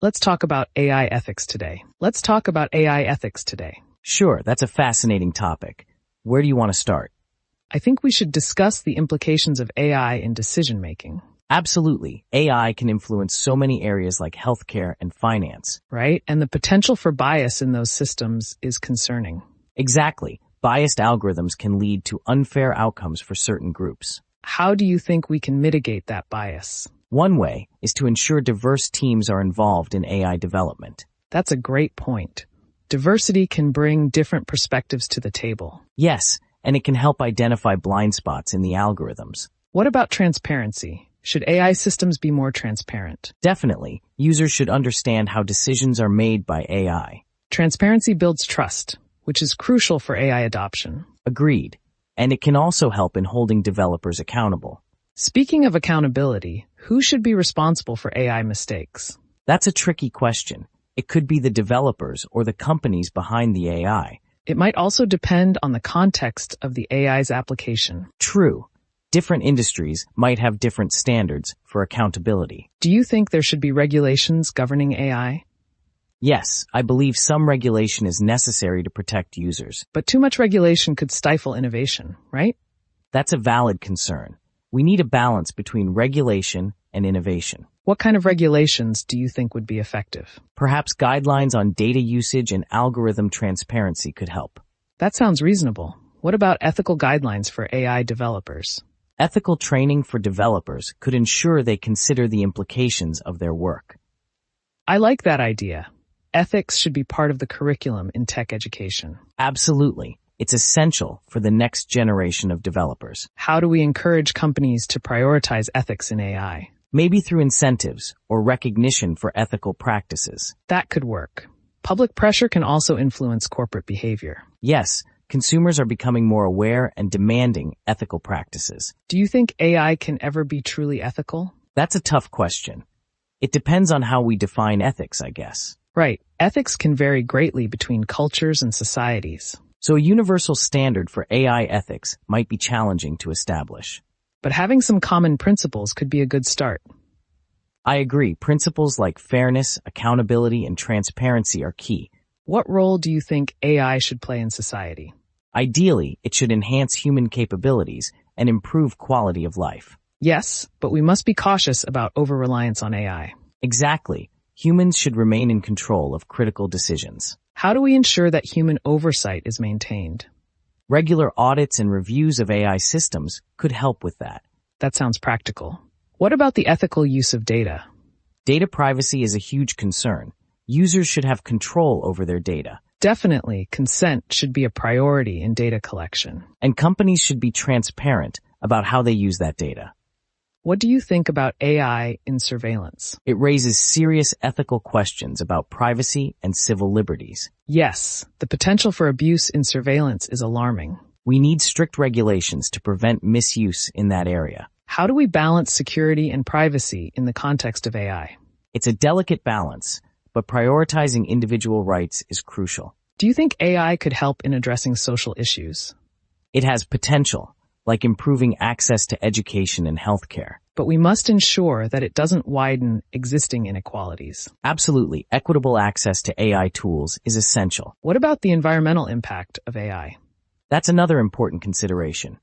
Let's talk about AI ethics today. Let's talk about AI ethics today. Sure, that's a fascinating topic. Where do you want to start? I think we should discuss the implications of AI in decision-making. Absolutely. AI can influence so many areas like healthcare and finance. Right? And the potential for bias in those systems is concerning. Exactly. Biased algorithms can lead to unfair outcomes for certain groups. How do you think we can mitigate that bias? One way is to ensure diverse teams are involved in AI development. That's a great point. Diversity can bring different perspectives to the table. Yes, and it can help identify blind spots in the algorithms. What about transparency? Should AI systems be more transparent? Definitely, users should understand how decisions are made by AI. Transparency builds trust, which is crucial for AI adoption. Agreed. And it can also help in holding developers accountable. Speaking of accountability, who should be responsible for AI mistakes? That's a tricky question. It could be the developers or the companies behind the AI. It might also depend on the context of the AI's application. True. Different industries might have different standards for accountability. Do you think there should be regulations governing AI? Yes, I believe some regulation is necessary to protect users. But too much regulation could stifle innovation, right? That's a valid concern. We need a balance between regulation and innovation. What kind of regulations do you think would be effective? Perhaps guidelines on data usage and algorithm transparency could help. That sounds reasonable. What about ethical guidelines for AI developers? Ethical training for developers could ensure they consider the implications of their work. I like that idea. Ethics should be part of the curriculum in tech education. Absolutely. It's essential for the next generation of developers. How do we encourage companies to prioritize ethics in AI? Maybe through incentives or recognition for ethical practices. That could work. Public pressure can also influence corporate behavior. Yes, consumers are becoming more aware and demanding ethical practices. Do you think AI can ever be truly ethical? That's a tough question. It depends on how we define ethics, I guess. Right. Ethics can vary greatly between cultures and societies. So a universal standard for AI ethics might be challenging to establish. But having some common principles could be a good start. I agree. Principles like fairness, accountability, and transparency are key. What role do you think AI should play in society? Ideally, it should enhance human capabilities and improve quality of life. Yes, but we must be cautious about over-reliance on AI. Exactly. Humans should remain in control of critical decisions. How do we ensure that human oversight is maintained? Regular audits and reviews of AI systems could help with that. That sounds practical. What about the ethical use of data? Data privacy is a huge concern. Users should have control over their data. Definitely, consent should be a priority in data collection. And companies should be transparent about how they use that data. What do you think about AI in surveillance? It raises serious ethical questions about privacy and civil liberties. Yes, the potential for abuse in surveillance is alarming. We need strict regulations to prevent misuse in that area. How do we balance security and privacy in the context of AI? It's a delicate balance, but prioritizing individual rights is crucial. Do you think AI could help in addressing social issues? It has potential, like improving access to education and healthcare. But we must ensure that it doesn't widen existing inequalities. Absolutely, equitable access to AI tools is essential. What about the environmental impact of AI? That's another important consideration.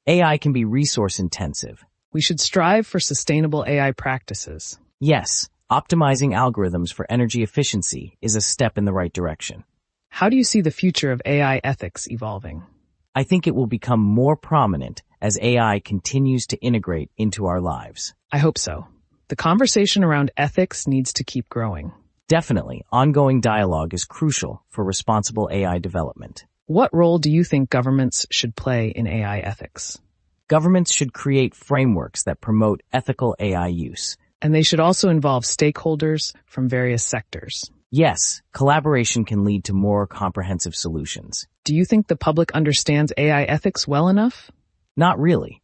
AI can be resource-intensive. We should strive for sustainable AI practices. Yes, optimizing algorithms for energy efficiency is a step in the right direction. How do you see the future of AI ethics evolving? I think it will become more prominent as AI continues to integrate into our lives. I hope so. The conversation around ethics needs to keep growing. Definitely, ongoing dialogue is crucial for responsible AI development. What role do you think governments should play in AI ethics? Governments should create frameworks that promote ethical AI use. And they should also involve stakeholders from various sectors. Yes, collaboration can lead to more comprehensive solutions. Do you think the public understands AI ethics well enough? Not really.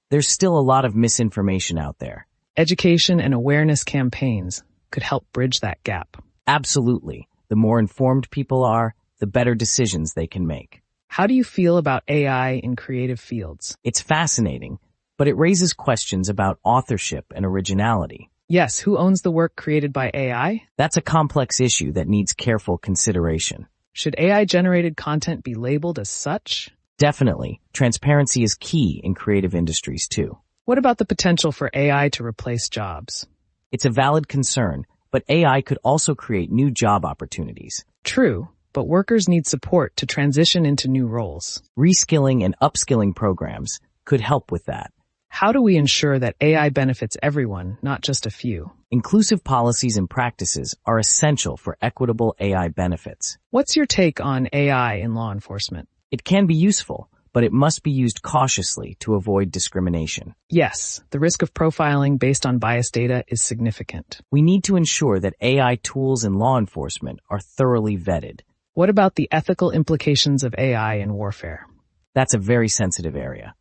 There's still a lot of misinformation out there. Education and awareness campaigns could help bridge that gap. Absolutely. The more informed people are, the better decisions they can make. How do you feel about AI in creative fields? It's fascinating, but it raises questions about authorship and originality. Yes, who owns the work created by AI? That's a complex issue that needs careful consideration. Should AI-generated content be labeled as such? Definitely, transparency is key in creative industries too. What about the potential for AI to replace jobs? It's a valid concern, but AI could also create new job opportunities. True, but workers need support to transition into new roles. Reskilling and upskilling programs could help with that. How do we ensure that AI benefits everyone, not just a few? Inclusive policies and practices are essential for equitable AI benefits. What's your take on AI in law enforcement? It can be useful, but it must be used cautiously to avoid discrimination. Yes, the risk of profiling based on biased data is significant. We need to ensure that AI tools in law enforcement are thoroughly vetted. What about the ethical implications of AI in warfare? That's a very sensitive area.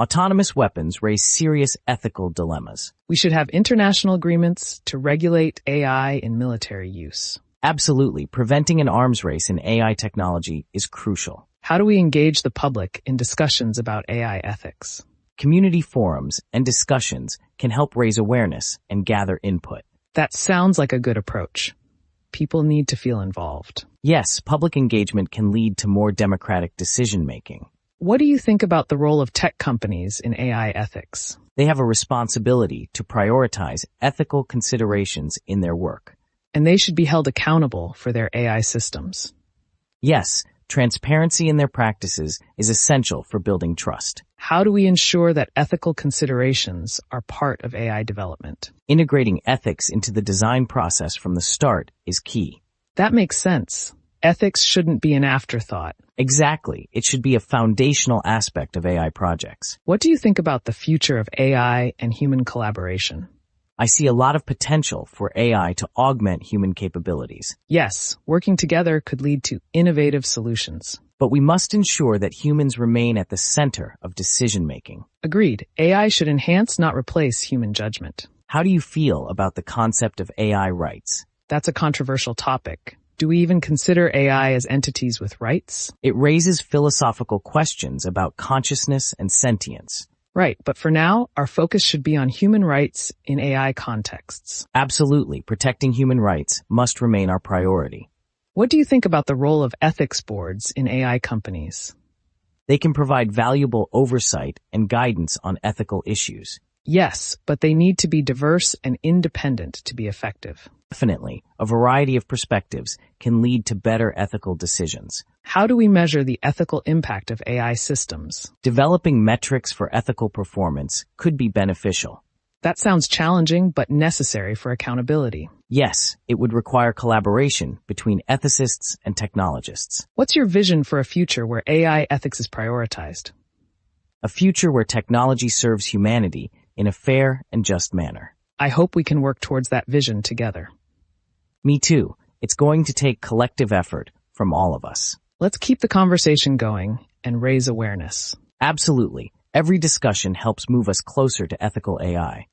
Autonomous weapons raise serious ethical dilemmas. We should have international agreements to regulate AI in military use. Absolutely, preventing an arms race in AI technology is crucial. How do we engage the public in discussions about AI ethics? Community forums and discussions can help raise awareness and gather input. That sounds like a good approach. People need to feel involved. Yes, public engagement can lead to more democratic decision-making. What do you think about the role of tech companies in AI ethics? They have a responsibility to prioritize ethical considerations in their work. And they should be held accountable for their AI systems. Yes, transparency in their practices is essential for building trust. How do we ensure that ethical considerations are part of AI development? Integrating ethics into the design process from the start is key. That makes sense. Ethics shouldn't be an afterthought. Exactly. It should be a foundational aspect of AI projects. What do you think about the future of AI and human collaboration? I see a lot of potential for AI to augment human capabilities. Yes, working together could lead to innovative solutions. But we must ensure that humans remain at the center of decision-making. Agreed. AI should enhance, not replace, human judgment. How do you feel about the concept of AI rights? That's a controversial topic. Do we even consider AI as entities with rights? It raises philosophical questions about consciousness and sentience. Right, but for now, our focus should be on human rights in AI contexts. Absolutely, protecting human rights must remain our priority. What do you think about the role of ethics boards in AI companies? They can provide valuable oversight and guidance on ethical issues. Yes, but they need to be diverse and independent to be effective. Definitely, a variety of perspectives can lead to better ethical decisions. How do we measure the ethical impact of AI systems? Developing metrics for ethical performance could be beneficial. That sounds challenging, but necessary for accountability. Yes, it would require collaboration between ethicists and technologists. What's your vision for a future where AI ethics is prioritized? A future where technology serves humanity in a fair and just manner. I hope we can work towards that vision together. Me too. It's going to take collective effort from all of us. Let's keep the conversation going and raise awareness. Absolutely. Every discussion helps move us closer to ethical AI.